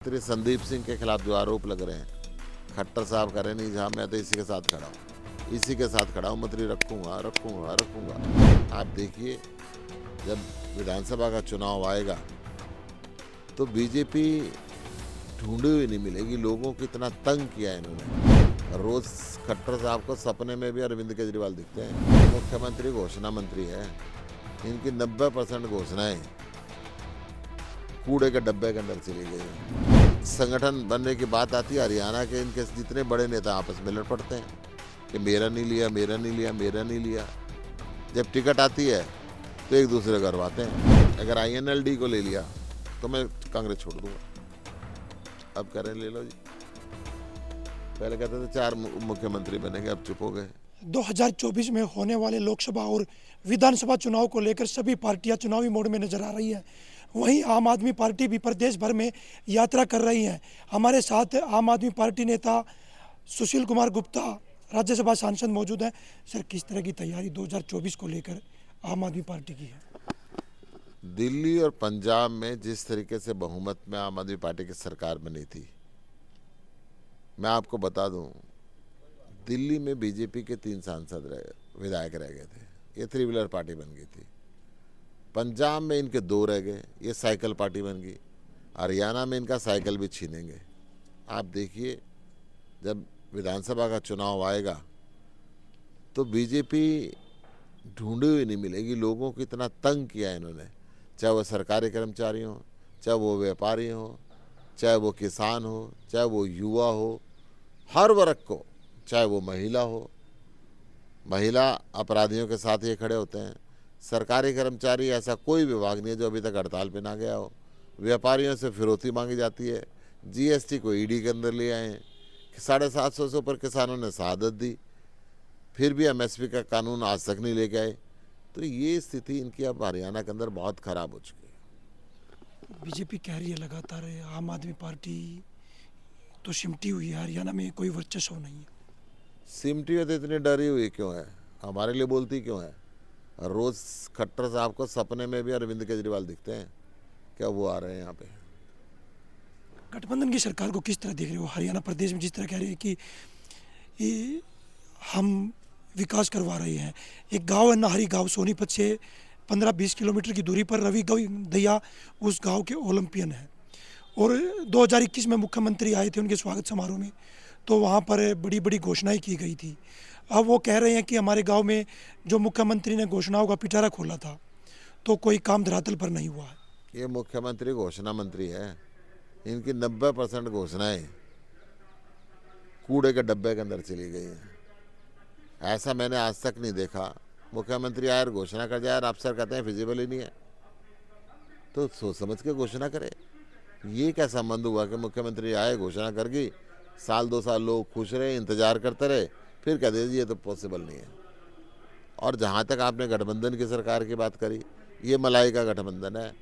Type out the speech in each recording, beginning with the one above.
मंत्री संदीप सिंह के खिलाफ जो आरोप लग रहे हैं, खट्टर साहब करे नहीं जहाँ, मैं तो इसी के साथ खड़ा हूँ, इसी के साथ खड़ा हूँ। मंत्री रखूंगा रखूंगा रखूंगा। आप देखिए, जब विधानसभा का चुनाव आएगा तो बीजेपी ढूंढी हुई नहीं मिलेगी। लोगों को इतना तंग किया है इन्होंने। रोज खट्टर साहब को सपने में भी अरविंद केजरीवाल दिखते हैं। मुख्यमंत्री घोषणा मंत्री है, इनकी 90% घोषणाएं कूड़े के डब्बे के अंदर चली गई है। संगठन बनने की बात आती है, हरियाणा के इनके जितने बड़े नेता आपस में लड़ पड़ते हैं कि मेरा नहीं लिया, मेरा नहीं लिया, मेरा नहीं लिया। जब टिकट आती है तो एक दूसरे को करवाते हैं। अगर INLD को ले लिया तो मैं कांग्रेस छोड़ दूंगा। अब करें, ले लो जी। पहले कहते थे 4 मुख्यमंत्री बनेंगे, अब चुप हो गए। 2024 में होने वाले लोकसभा और विधानसभा चुनाव को लेकर सभी पार्टियां चुनावी मोड में नजर आ रही हैं। वहीं आम आदमी पार्टी भी प्रदेश भर में यात्रा कर रही है। हमारे साथ आम आदमी पार्टी नेता सुशील कुमार गुप्ता, राज्यसभा सांसद मौजूद हैं। सर, किस तरह की तैयारी 2024 को लेकर आम आदमी पार्टी की है? दिल्ली और पंजाब में जिस तरीके से बहुमत में आम आदमी पार्टी की सरकार बनी थी, मैं आपको बता दूं, दिल्ली में बीजेपी के 3 विधायक रह गए थे, ये 3 व्हीलर पार्टी बन गई थी। पंजाब में इनके 2 रह गए, ये साइकिल पार्टी बन गई। हरियाणा में इनका साइकिल भी छीनेंगे। आप देखिए, जब विधानसभा का चुनाव आएगा तो बीजेपी ढूंढी हुई नहीं मिलेगी। लोगों को इतना तंग किया है इन्होंने, चाहे वो सरकारी कर्मचारी हो, चाहे वो व्यापारी हो, चाहे वो किसान हो, चाहे वो युवा हो, हर वर्ग को, चाहे वो महिला हो। महिला अपराधियों के साथ ये खड़े होते हैं। सरकारी कर्मचारी, ऐसा कोई विभाग नहीं है जो अभी तक हड़ताल पे ना गया हो। व्यापारियों से फिरौती मांगी जाती है। GST को ED के अंदर ले आए हैं। 750 से ऊपर किसानों ने शहादत दी, फिर भी MSP का कानून आज तक नहीं लेके आए। तो ये स्थिति इनकी अब हरियाणा के अंदर बहुत खराब हो चुकी है। बीजेपी कह रही है लगातार आम आदमी पार्टी तो सिमटी हुई है, हरियाणा में कोई वर्चस्व नहीं है। सिमटी में तो इतनी डरी हुई क्यों है? हमारे लिए बोलती क्यों है? रोज खट्टर साहब को सपने में भी अरविंद केजरीवाल दिखते हैं। क्या वो आ रहे हैं यहाँ पे? गठबंधन की सरकार को किस तरह देख रहे हो? हरियाणा प्रदेश में जिस तरह कह रहे हैं कि ये हम विकास करवा रहे हैं। एक गांव है नाहरी गांव, सोनीपत से 15-20 किलोमीटर की दूरी पर। रवि दैया उस गांव के ओलंपियन हैं और 2021 में मुख्यमंत्री आए थे उनके स्वागत समारोह में, तो वहाँ पर बड़ी बड़ी घोषणाएं की गई थी। अब वो कह रहे हैं कि हमारे गांव में जो मुख्यमंत्री ने घोषणाओं का पिटारा खोला था तो कोई काम धरातल पर नहीं हुआ है। ये मुख्यमंत्री घोषणा मंत्री है, इनकी 90% घोषणाएं कूड़े के डब्बे के अंदर चली गई हैं। ऐसा मैंने आज तक नहीं देखा। मुख्यमंत्री आए और घोषणा कर जाए और अफसर कहते हैं फिजिबल ही नहीं है, तो सोच समझ के घोषणा करे। ये क्या संबंध हुआ कि मुख्यमंत्री आए, घोषणा कर गई, साल 2 साल लोग खुश रहे, इंतजार करते रहे, फिर कह दीजिए ये तो पॉसिबल नहीं है। और जहाँ तक आपने गठबंधन की सरकार की बात करी, ये मलाई का गठबंधन है।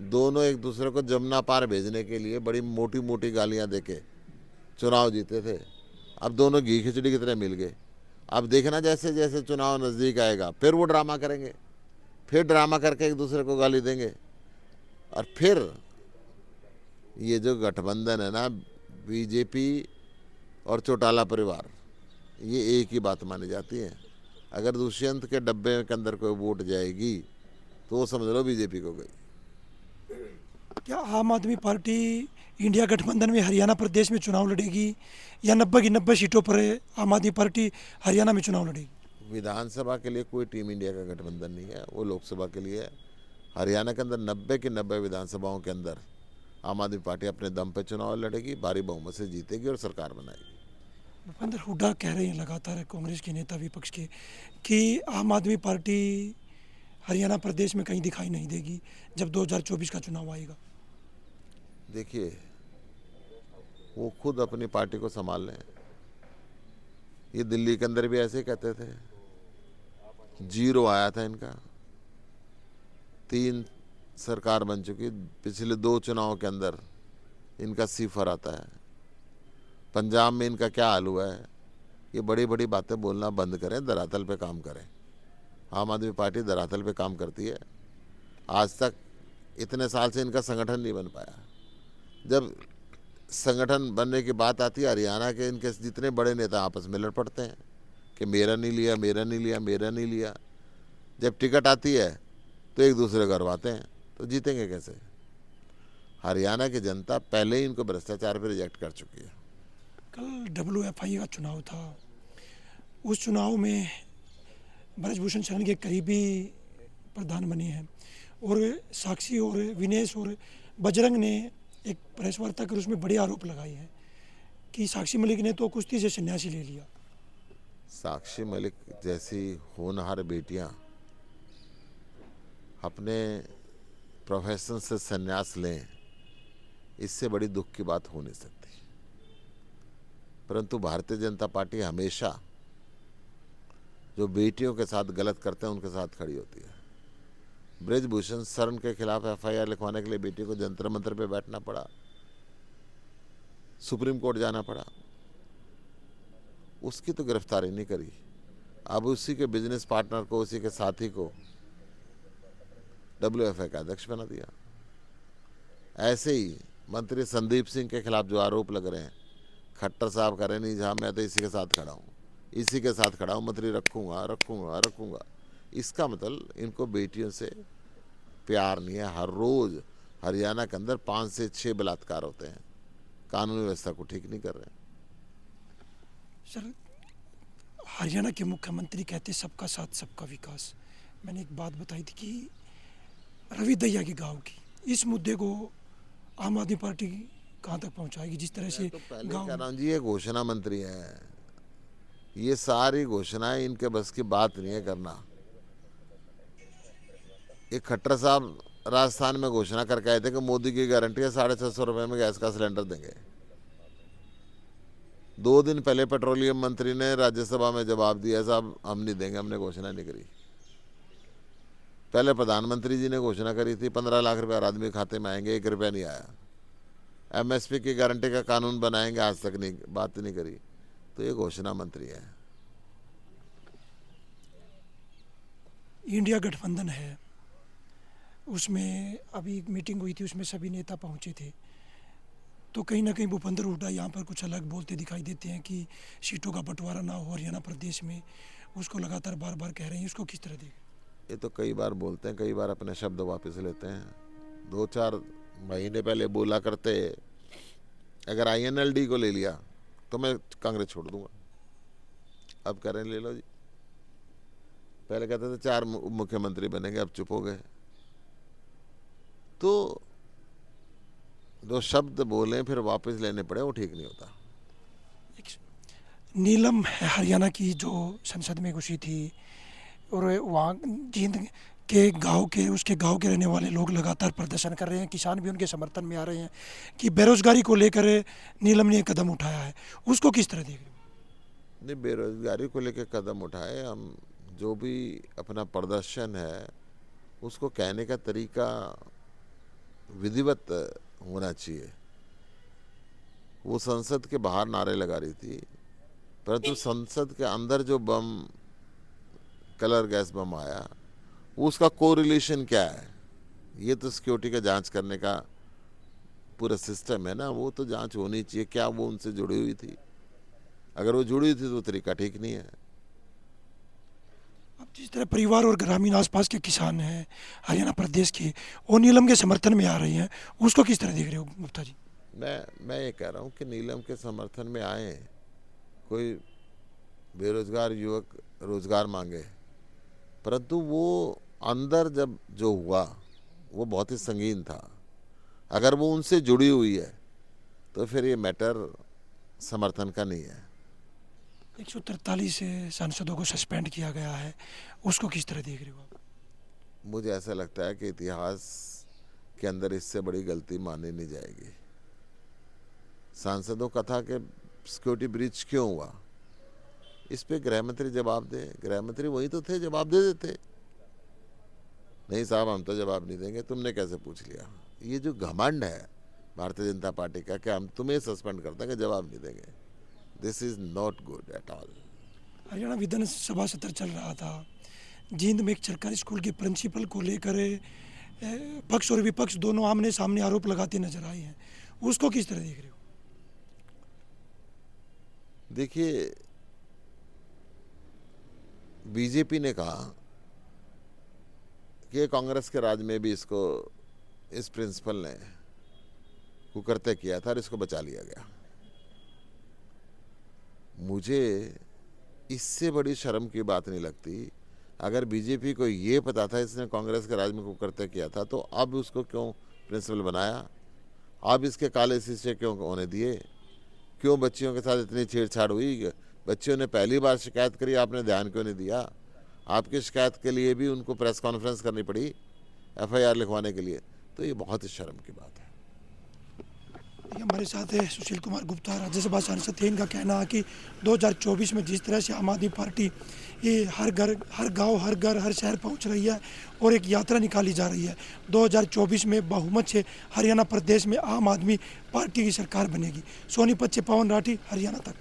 दोनों एक दूसरे को जमुना पार भेजने के लिए बड़ी मोटी मोटी गालियाँ देके चुनाव जीते थे। अब दोनों घी खिचड़ी की तरह मिल गए। अब देखना, जैसे जैसे चुनाव नज़दीक आएगा फिर वो ड्रामा करेंगे, फिर ड्रामा करके एक दूसरे को गाली देंगे। और फिर ये जो गठबंधन है ना, बीजेपी और चौटाला परिवार, ये एक ही बात मानी जाती है। अगर दुष्यंत के डब्बे के अंदर कोई वोट जाएगी तो वो समझ लो बीजेपी को गई। क्या आम आदमी पार्टी इंडिया गठबंधन में हरियाणा प्रदेश में चुनाव लड़ेगी या 90 की 90 सीटों पर आम आदमी पार्टी हरियाणा में चुनाव लड़ेगी? विधानसभा के लिए कोई टीम इंडिया का गठबंधन नहीं है, वो लोकसभा के लिए है। हरियाणा के अंदर 90 की 90 विधानसभाओं के अंदर आम आदमी पार्टी अपने दम पे चुनाव लड़ेगी, भारी बहुमत से जीतेगी और सरकार बनाएगी। भूपेंद्र हुड्डा कह रहे हैं लगातार, कांग्रेस के नेता विपक्ष के, कि आम आदमी पार्टी हरियाणा प्रदेश में कहीं दिखाई नहीं देगी जब 2024 का चुनाव आएगा। देखिए, वो खुद अपनी पार्टी को संभाल लें। ये दिल्ली के अंदर भी ऐसे ही कहते थे। 0 आया था इनका, 3 सरकार बन चुकी, पिछले 2 चुनाव के अंदर इनका 0 आता है। पंजाब में इनका क्या हाल हुआ है? ये बड़ी बड़ी बातें बोलना बंद करें, धरातल पे काम करें। आम आदमी पार्टी धरातल पे काम करती है। आज तक इतने साल से इनका संगठन नहीं बन पाया। जब संगठन बनने की बात आती है, हरियाणा के इनके जितने बड़े नेता आपस में लड़ पड़ते हैं कि मेरा नहीं लिया, मेरा नहीं लिया, मेरा नहीं लिया। जब टिकट आती है तो एक दूसरे को करवाते हैं, तो जीतेंगे कैसे? हरियाणा की जनता पहले ही इनको भ्रष्टाचार पे रिजेक्ट कर चुकी है। कल WFI का चुनाव था, उस चुनाव में ब्रजभूषण शरण के करीबी प्रधान बने हैं और साक्षी और विनेश और बजरंग ने एक प्रेस वार्ता कर उसमें बड़े आरोप लगाए हैं कि साक्षी मलिक ने तो कुश्ती से संन्यासी ले लिया। साक्षी मलिक जैसी होनहार बेटियां अपने प्रोफेशन से संन्यास लें, इससे बड़ी दुख की बात हो नहीं सकती। परंतु भारतीय जनता पार्टी हमेशा जो बेटियों के साथ गलत करते हैं उनके साथ खड़ी होती है। ब्रजभूषण शरण के खिलाफ FIR लिखवाने के लिए बेटी को जंतर मंतर पे बैठना पड़ा, सुप्रीम कोर्ट जाना पड़ा, उसकी तो गिरफ्तारी नहीं करी। अब उसी के बिजनेस पार्टनर को, उसी के साथी को WFI का अध्यक्ष बना दिया। ऐसे ही मंत्री संदीप सिंह के खिलाफ जो आरोप लग रहे हैं, खट्टर साहब कह रहे नहीं जहाँ मैं तो इसी के साथ खड़ा हूँ, इसी के साथ खड़ा हूँ, मंत्री रखूँगा रखूँगा रखूँगा। इसका मतलब इनको बेटियों से प्यार नहीं है। हर रोज़ हरियाणा के अंदर 5 से 6 बलात्कार होते हैं, कानून व्यवस्था को ठीक नहीं कर रहे हैं। सर, हरियाणा के मुख्यमंत्री कहते सबका साथ सबका विकास। मैंने एक बात बताई थी कि रवि दहिया के गांव की, इस मुद्दे को आम आदमी पार्टी कहाँ तक पहुँचाएगी? जिस तरह से तो पहले गांव कह रहा हूँ जी, ये घोषणा मंत्री हैं, ये सारी घोषणाएं इनके बस की बात नहीं है करना। एक खट्टर साहब राजस्थान में घोषणा करके आए थे कि मोदी की गारंटी है 650 रुपये में गैस का सिलेंडर देंगे। 2 दिन पहले पेट्रोलियम मंत्री ने राज्यसभा में जवाब दिया, साहब हम नहीं देंगे, हमने घोषणा नहीं करी। पहले प्रधानमंत्री जी ने घोषणा करी थी 15 लाख रुपये हर आदमी खाते में आएंगे, 1 रुपया नहीं आया। MSP की गारंटी का कानून बनाएंगे, आज तक नहीं बात नहीं करी। तो ये घोषणा मंत्री है। इंडिया गठबंधन है, उसमें अभी एक मीटिंग हुई थी, उसमें सभी नेता पहुंचे थे, तो कहीं ना कहीं भूपेंद्र हुड्डा यहाँ पर कुछ अलग बोलते दिखाई देते हैं कि सीटों का बंटवारा ना हो हरियाणा प्रदेश में, उसको लगातार बार बार कह रहे हैं। इसको किस तरह देखें? ये तो कई बार बोलते हैं, कई बार अपने शब्द वापस लेते हैं। 2-4 महीने पहले बोला करते, अगर INLD को ले लिया तो मैं कांग्रेस छोड़ दूंगा। अब कह रहे हैं ले लो जी। पहले कहते थे 4 मुख्यमंत्री बनेंगे, अब चुप हो गए। तो जो शब्द बोले फिर वापस लेने पड़े, वो ठीक नहीं होता। नीलम है हरियाणा की, जो संसद में घुसी थी और वहाँ जींद के गांव के, उसके गांव के रहने वाले लोग लगातार प्रदर्शन कर रहे हैं, किसान भी उनके समर्थन में आ रहे हैं कि बेरोजगारी को लेकर नीलम ने कदम उठाया है। उसको किस तरह देख रहे हो? नहीं, बेरोजगारी को लेकर कदम उठाए, हम जो भी अपना प्रदर्शन है उसको कहने का तरीका विधिवत होना चाहिए। वो संसद के बाहर नारे लगा रही थी, परंतु संसद के अंदर जो बम, कलर गैस बम आया, उसका कोरिलेशन क्या है? ये तो सिक्योरिटी का जांच करने का पूरा सिस्टम है ना, वो तो जांच होनी चाहिए। क्या वो उनसे जुड़ी हुई थी? अगर वो जुड़ी हुई थी तो तरीका ठीक नहीं है। अब जिस तरह परिवार और ग्रामीण आसपास के किसान हैं हरियाणा प्रदेश के, वो नीलम के समर्थन में आ रही हैं, उसको किस तरह देख रहे हो गुप्ता जी? मैं ये कह रहा हूँ कि नीलम के समर्थन में आए, कोई बेरोजगार युवक रोजगार मांगे, परंतु वो अंदर जब जो हुआ वो बहुत ही संगीन था। अगर वो उनसे जुड़ी हुई है तो फिर ये मैटर समर्थन का नहीं है। 143 सांसदों को सस्पेंड किया गया है, उसको किस तरह देख रहे हो आप? मुझे ऐसा लगता है कि इतिहास के अंदर इससे बड़ी गलती मानी नहीं जाएगी। सांसदों का था कि सिक्योरिटी ब्रीच क्यों हुआ, इस पे गृह मंत्री जवाब दे। गृह मंत्री वही तो थे, जवाब दे देते। नहीं साहब हम तो जवाब नहीं देंगे, तुमने कैसे पूछ लिया? ये जो घमंड है भारतीय जनता पार्टी का कि हम तुम्हें सस्पेंड करते हैं कि जवाब नहीं देंगे, this is not good at all. Haryana विधानसभा सत्र चल रहा था, जींद में एक सरकारी स्कूल के प्रिंसिपल को लेकर पक्ष और विपक्ष दोनों आमने सामने आरोप लगाते नजर आए हैं, उसको किस तरह देख रहे हो? देखिए, बीजेपी ने कहा कि कांग्रेस के राज में भी इसको, इस प्रिंसिपल ने कुकर्ते किया था और इसको बचा लिया गया। मुझे इससे बड़ी शर्म की बात नहीं लगती। अगर बीजेपी को ये पता था इसने कांग्रेस के राज में कुकर्ते किया था, तो अब उसको क्यों प्रिंसिपल बनाया? अब इसके काले शीशे क्यों होने दिए? क्यों बच्चियों के साथ इतनी छेड़छाड़ हुई? बच्चियों ने पहली बार शिकायत करी, आपने ध्यान क्यों नहीं दिया? आपकी शिकायत के लिए भी उनको प्रेस कॉन्फ्रेंस करनी पड़ी एफआईआर लिखवाने के लिए। तो ये बहुत ही शर्म की बात है। ये हमारे साथ है सुशील कुमार गुप्ता, राज्यसभा सांसद थे। इनका कहना है कि 2024 में जिस तरह से आम आदमी पार्टी ये हर घर, हर गांव, हर घर, हर शहर पहुंच रही है और एक यात्रा निकाली जा रही है, 2024 में बहुमत से हरियाणा प्रदेश में आम आदमी पार्टी की सरकार बनेगी। सोनीपत से पवन राठी, हरियाणा तक।